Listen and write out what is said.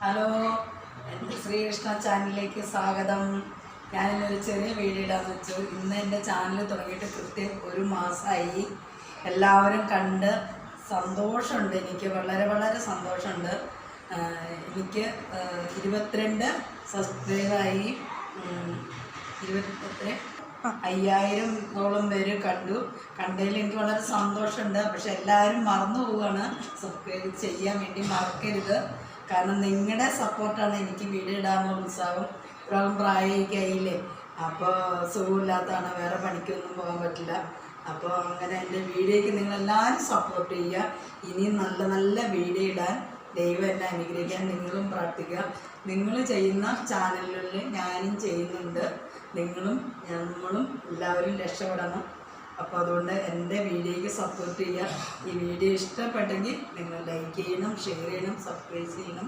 Hello, എൻ്റെ ശ്രീകൃഷ്ണ ചാനലിലേക്ക് സ്വാഗതം. ഞാനിന്നൊരു ചെറിയ വീഡിയോ ഇടാന്ന് വെച്ചു. ഇന്ന് എൻ്റെ ചാനൽ തുടങ്ങിയിട്ട് കൃത്യം ഒരു മാസമായി. എല്ലാവരും കണ്ട് സന്തോഷമുണ്ട്. എനിക്ക് വളരെ വളരെ സന്തോഷമുണ്ട്. എനിക്ക് 22 സബ്സ്ക്രൈബായി. 5000-ഓളം പേര് കണ്ടതിൽ എനിക്ക് വളരെ സന്തോഷമുണ്ട്. പക്ഷെ എല്ലാവരും മറന്നു പോവുകയാണ്. സബ്സ്ക്രൈബ് ചെയ്യാൻ വേണ്ടി മറക്കരുത്. കാരണം നിങ്ങളുടെ സപ്പോർട്ടാണ് എനിക്ക് വീഡിയോ ഇടാനുള്ള ഉത്സാഹം. ഇപ്പം പ്രായമായില്ലേ, അപ്പോൾ സുഖമില്ലാത്തതാണ്, വേറെ പണിക്കൊന്നും പോകാൻ പറ്റില്ല. അപ്പോൾ അങ്ങനെ എൻ്റെ വീഡിയോയ്ക്ക് നിങ്ങളെല്ലാവരും സപ്പോർട്ട് ചെയ്യുക. ഇനിയും നല്ല നല്ല വീഡിയോ ഇടാൻ ദൈവം എന്നെ അനുഗ്രഹിക്കാൻ നിങ്ങളും പ്രാർത്ഥിക്കുക. നിങ്ങൾ ചെയ്യുന്ന ചാനലുകളിൽ ഞാനും ചെയ്യുന്നുണ്ട്. നിങ്ങളും നമ്മളും എല്ലാവരും രക്ഷപ്പെടണം. അപ്പോൾ അതുകൊണ്ട് എൻ്റെ വീഡിയോയ്ക്ക് സപ്പോർട്ട് ചെയ്യുക. ഈ വീഡിയോ ഇഷ്ടപ്പെട്ടെങ്കിൽ നിങ്ങൾ ലൈക്ക് ചെയ്യണം, ഷെയർ ചെയ്യണം, സബ്സ്ക്രൈബ് ചെയ്യണം.